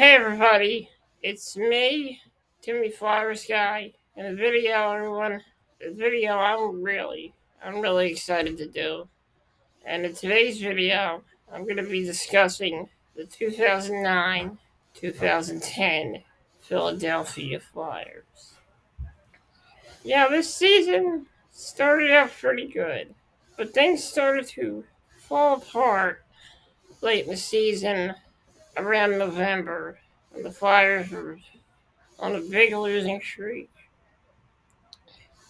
Hey everybody, it's me, Timmy Flowers Guy, and the video, everyone. The video I'm really excited to do. And in today's video, I'm going to be discussing the 2009-2010 Philadelphia Flyers. Yeah, this season started out pretty good, but things started to fall apart late in the season around November, when the Flyers were on a big losing streak.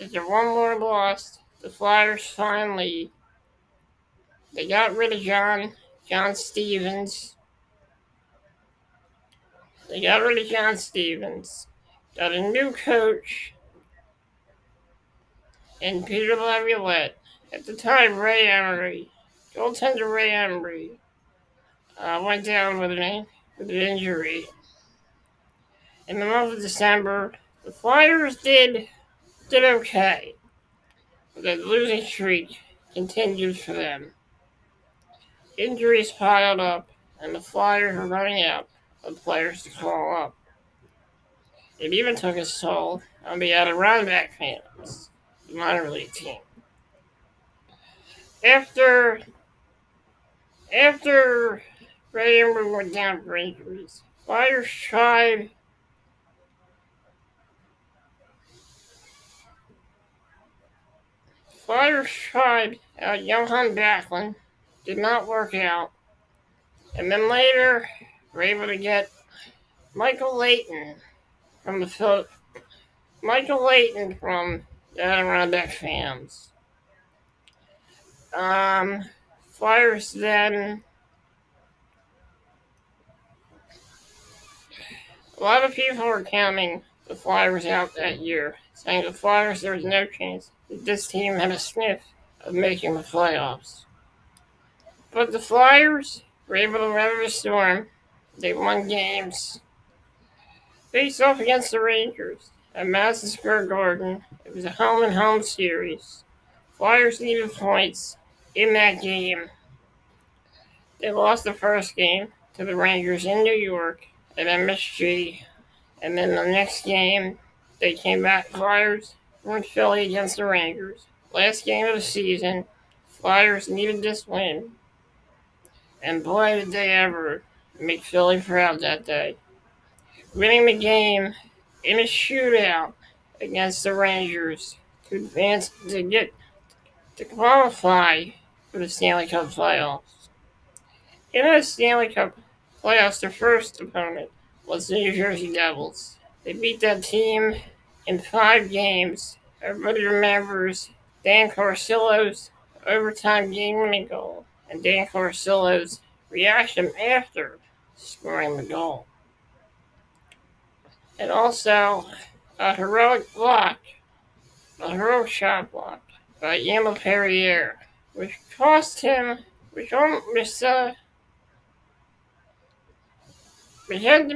After one more loss, the Flyers finally they got rid of John Stevens. They got rid of John Stevens. Got a new coach in Peter Laviolette. At the time, Ray Emery, goaltender Ray Emery, went down with an injury. In the month of December, the Flyers did okay. The losing streak continued for them. Injuries piled up, and the Flyers were running out of players to call up. It even took its toll on the Adirondack fans, the minor league team. After Ray Emery went down for injuries, Flyers tried Johan Backlund, did not work out, and then later were able to get Michael Leighton from the Michael Leighton from the Adirondack fans. Um, Flyers then. A lot of people were counting the Flyers out that year, saying the Flyers there was no chance that this team had a sniff of making the playoffs. But the Flyers were able to weather the storm. They won games. Faced off against the Rangers at Madison Square Garden. It was a home and home series. Flyers needed points in that game. They lost the first game to the Rangers in New York at MSG. And then the next game, they came back. Flyers were in Philly against the Rangers. Last game of the season, Flyers needed this win. And boy, did they ever make Philly proud that day. Winning the game in a shootout against the Rangers to advance to qualify for the Stanley Cup playoffs. In the Stanley Cup playoffs, their first opponent was the New Jersey Devils. They beat that team in 5 games. Everybody remembers Dan Carcillo's overtime game-winning goal and Dan Carcillo's reaction after scoring the goal. And also a heroic shot block by Emile Perrier, which cost him, which ended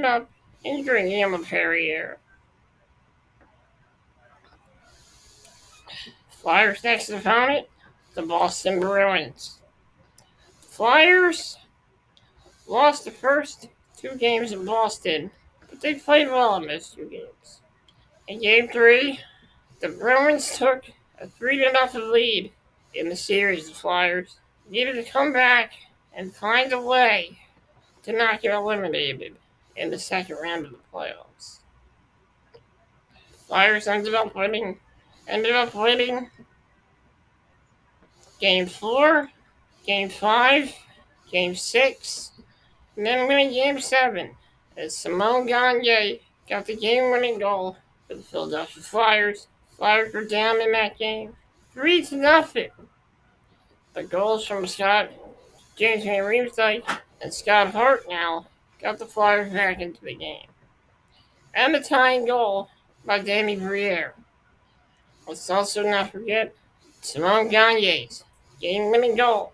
up injuring Emile Perrier. Flyers' next opponent, the Boston Bruins. Flyers lost the first 2 games in Boston, but they played well in those 2 games. In Game 3, the Bruins took a 3-0 lead in the series. The Flyers needed to come back and find a way to not get eliminated in the second round of the playoffs. Flyers ended up winning Game 4, Game 5, Game 6, and then winning Game 7 as Simon Gagne got the game-winning goal for the Philadelphia Flyers. Flyers were down in that game 3-0. The goals from James Van Riemsdyk and Scott Hartnell got the Flyers back into the game. And the tying goal by Danny Briere. Let's also not forget Simon Gagne's game-winning goal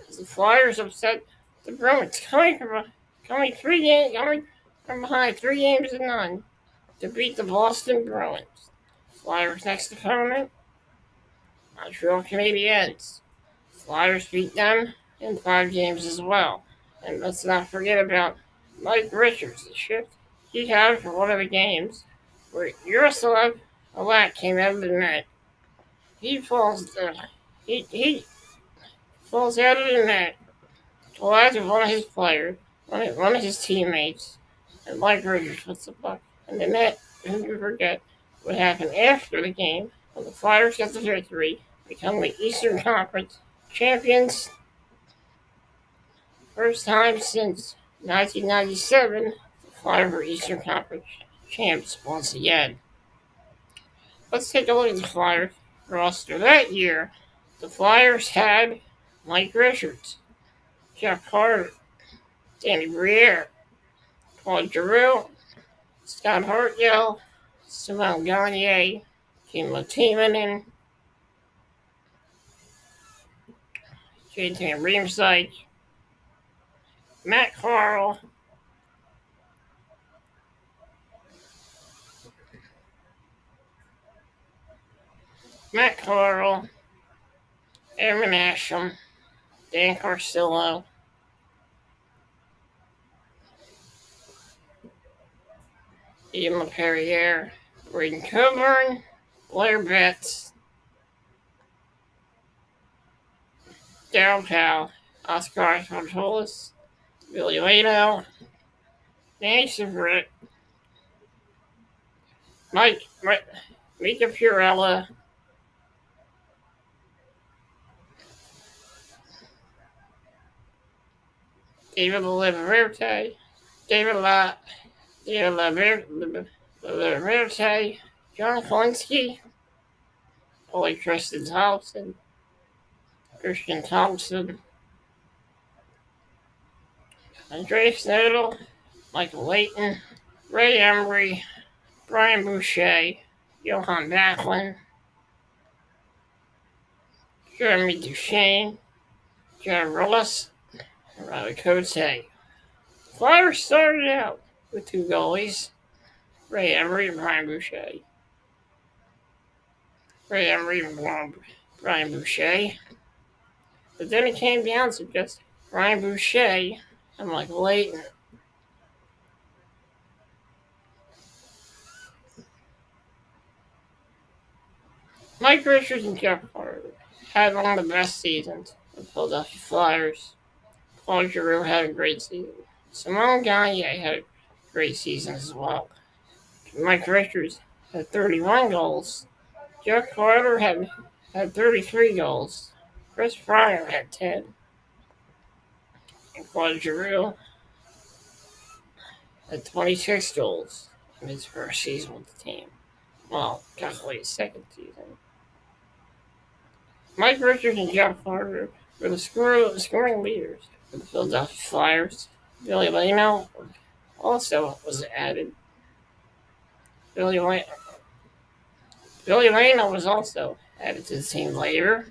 as the Flyers upset the Bruins, coming from behind 3-0 to beat the Boston Bruins. Flyers' next opponent, Montreal Canadiens. Flyers beat them in 5 games as well. And let's not forget about Mike Richards, the shift he had for one of the games, where Yaroslav Alak came out of the net. He falls, he falls out of the net, collides with one of his players, one of his teammates, and Mike Richards puts the puck in the net. Who could forget what happened after the game when the Flyers got the victory, become the Eastern Conference champions, first time since 1997. The Flyers were Eastern Conference champs once again. Let's take a look at the Flyers roster that year. The Flyers had Mike Richards, Jeff Carter, Danny Briere, Claude Giroux, Scott Hartnell, Simon Gagne, Kimmo Timonen, J.T. Riemsdyk, Matt Carl, Aaron Asham, Dan Carcillo, Ian LaPerriere, Braden Coburn, Blair Betts, Daryl Powell, Oscar Fontolis, Billy Leno, Danny Severett, Mika Purella, David Laverte, John Kolinsky, Holy Christian Thompson, Andreas Snodel, Michael Layton, Ray Emery, Brian Boucher, Johan Backlund, Jeremy Duchesne, Jared Rullis, and Riley Cote. Flyers started out with two goalies, Ray Emery and Brian Boucher. But then it came down to just Brian Boucher and Michael Layton. Mike Richards and Jeff Carter had one of the best seasons of the Philadelphia Flyers. Claude Giroux had a great season. Simon Gagne had a great season as well. Mike Richards had 31 goals. Jeff Carter had 33 goals. Chris Fryer had 10. And Claude Giroux had 26 goals in his first season with the team. Well, technically his second season. Mike Richards and Jeff Carter were the scoring leaders for the Philadelphia Flyers. Billy Leno also was added. Billy Leno was also added to the team later.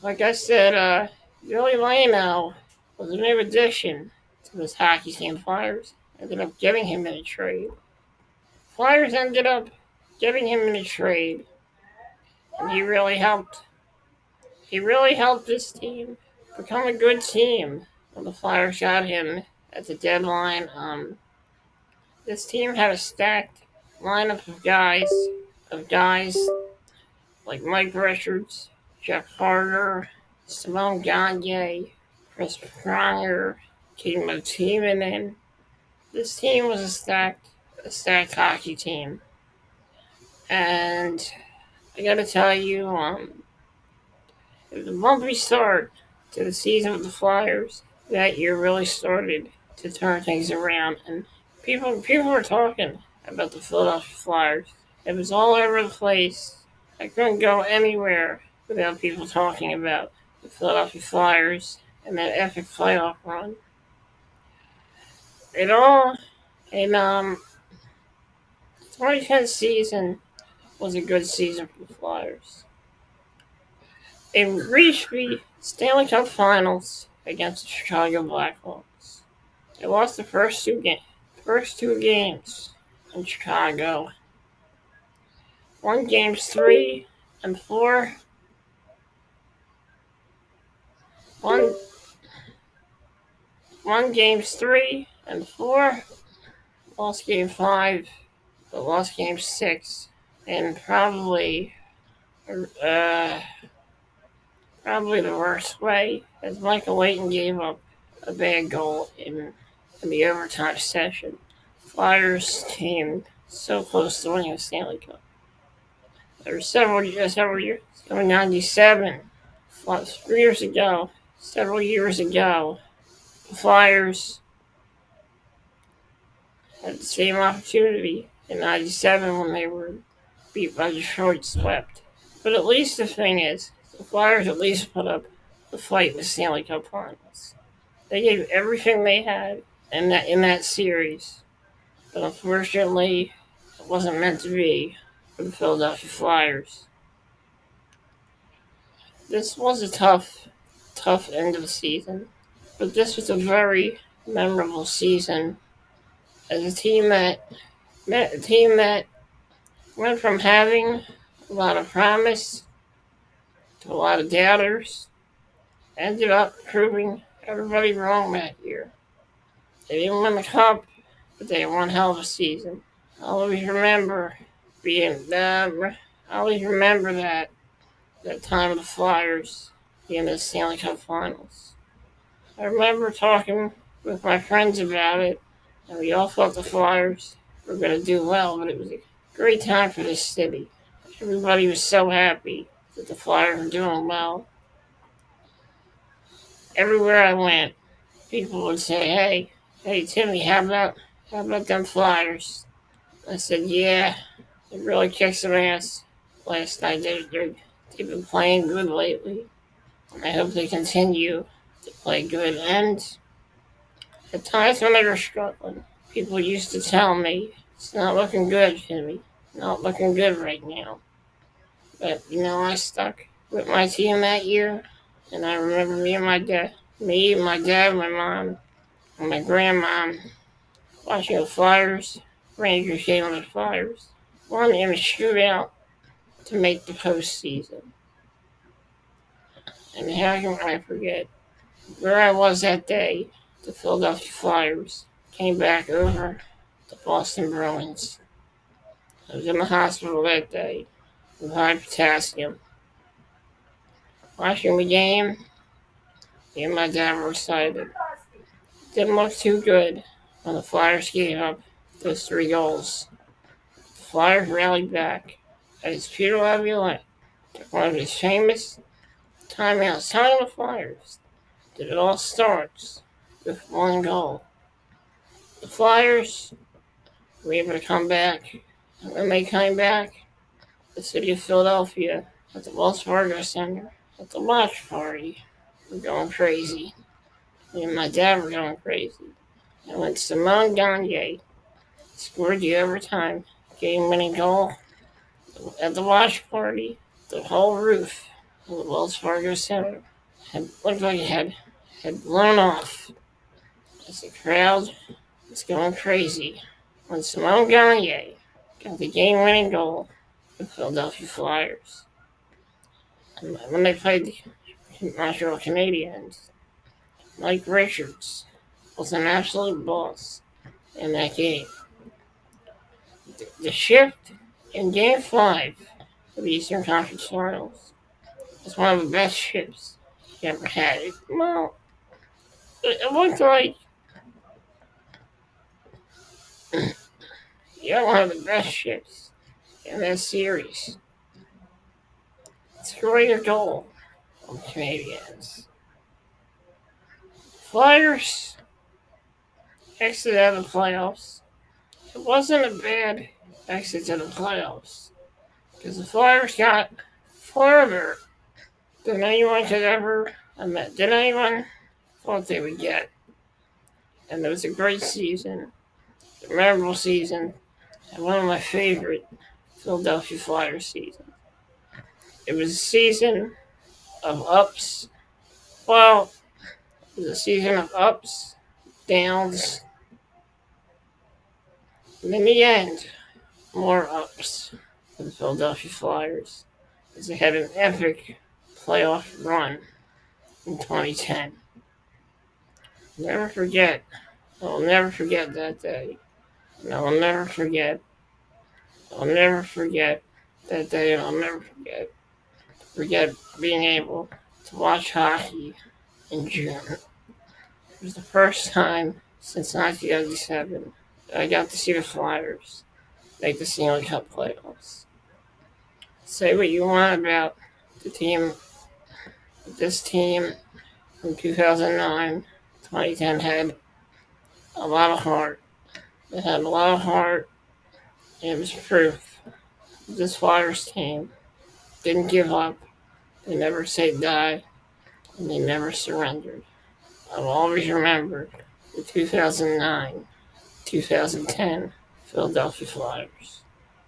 Like I said, Billy Leno was a new addition to this hockey team. Flyers ended up giving him in a trade. Flyers ended up giving him in a trade, and he really helped. He really helped this team become a good team when the Flyers got him at the deadline. This team had a stacked lineup of guys like Mike Richards, Jeff Carter, Simon Gagne, Chris Pronger, Kimmo Timonen. This team was a stacked hockey team. And I gotta tell you, it was a bumpy start to the season with the Flyers. That year really started to turn things around, and people were talking about the Philadelphia Flyers. It was all over the place. I couldn't go anywhere without people talking about the Philadelphia Flyers and that epic playoff run. It all in 2010 season was a good season for the Flyers. They reached the Stanley Cup Finals against the Chicago Blackhawks. They lost the first two games in Chicago. Won games 3 and 4. Won, won games 3 and 4, lost game 5, but lost game 6, and uh, probably the worst way, as Michael Leighton gave up a bad goal in the overtime session. Flyers team so close to winning the Stanley Cup. There were several years, in '97, 3 years ago, several years ago, the Flyers had the same opportunity in '97 when they were beat by Detroit, swept. But at least the thing is, the Flyers at least put up the fight in the Stanley Cup Finals. They gave everything they had in that series, but unfortunately, it wasn't meant to be for the Philadelphia Flyers. This was a tough end of the season, but this was a very memorable season as a team that went from having a lot of promise to a lot of doubters, ended up proving everybody wrong that year. They didn't win the cup, but they won hell of a season. I'll always remember being I always remember that time of the Flyers being in the Stanley Cup Finals. I remember talking with my friends about it, and we all thought the Flyers were going to do well, but it was a great time for this city. Everybody was so happy that the Flyers were doing well. Everywhere I went, people would say, hey Timmy, how about them Flyers? I said, yeah, they really kicked some ass last night. They've been playing good lately. I hope they continue to play good. And at times when they were struggling, people used to tell me, it's not looking good, Timmy. Not looking good right now. But, I stuck with my team that year. And I remember my dad, my mom, and my grandma watching the Flyers, Rangers game on the Flyers. Won in a shootout to make the postseason. And how can I forget where I was that day? The Philadelphia Flyers came back over the Boston Bruins. I was in the hospital that day with high potassium. Watching the game, me and my dad were excited. Didn't look too good when the Flyers gave up those 3 goals. The Flyers rallied back as Peter Laviolette took one of his famous timeouts, telling the Flyers that it all starts with 1 goal. The Flyers were able to come back, and when they came back, the city of Philadelphia at the Wells Fargo Center at the watch party were going crazy. Me and my dad were going crazy. And when Simone Gagne scored the overtime game-winning goal at the watch party, the whole roof of the Wells Fargo Center looked like it had blown off as the crowd was going crazy when Simone Gagne got the game-winning goal for the Philadelphia Flyers. And when they played the Montreal Canadiens, Mike Richards was an absolute boss in that game. The shift in Game 5 of the Eastern Conference Finals was one of the best shifts he ever had. It looked like he had one of the best shifts in that series. Scoring a goal on the Canadiens. Flyers exited out of the playoffs. It wasn't a bad exit to the playoffs because the Flyers got further than anyone thought they would get. And it was a great season, a memorable season, and one of my favorite Philadelphia Flyers seasons. It was a season of ups. Well, it was a season of ups, downs, and in the end, more ups for the Philadelphia Flyers as they had an epic playoff run in 2010. Never forget. I'll never forget that day. And I'll never forget. I'll never forget that day, and I'll never forget being able to watch hockey in June. It was the first time since 1997 that I got to see the Flyers make the Stanley Cup playoffs. Say what you want about the team, this team from 2009, 2010 had a lot of heart. They had a lot of heart, and it was proof. This Flyers team didn't give up. They never said die, and they never surrendered. I'll always remember the 2009, 2010 Philadelphia Flyers.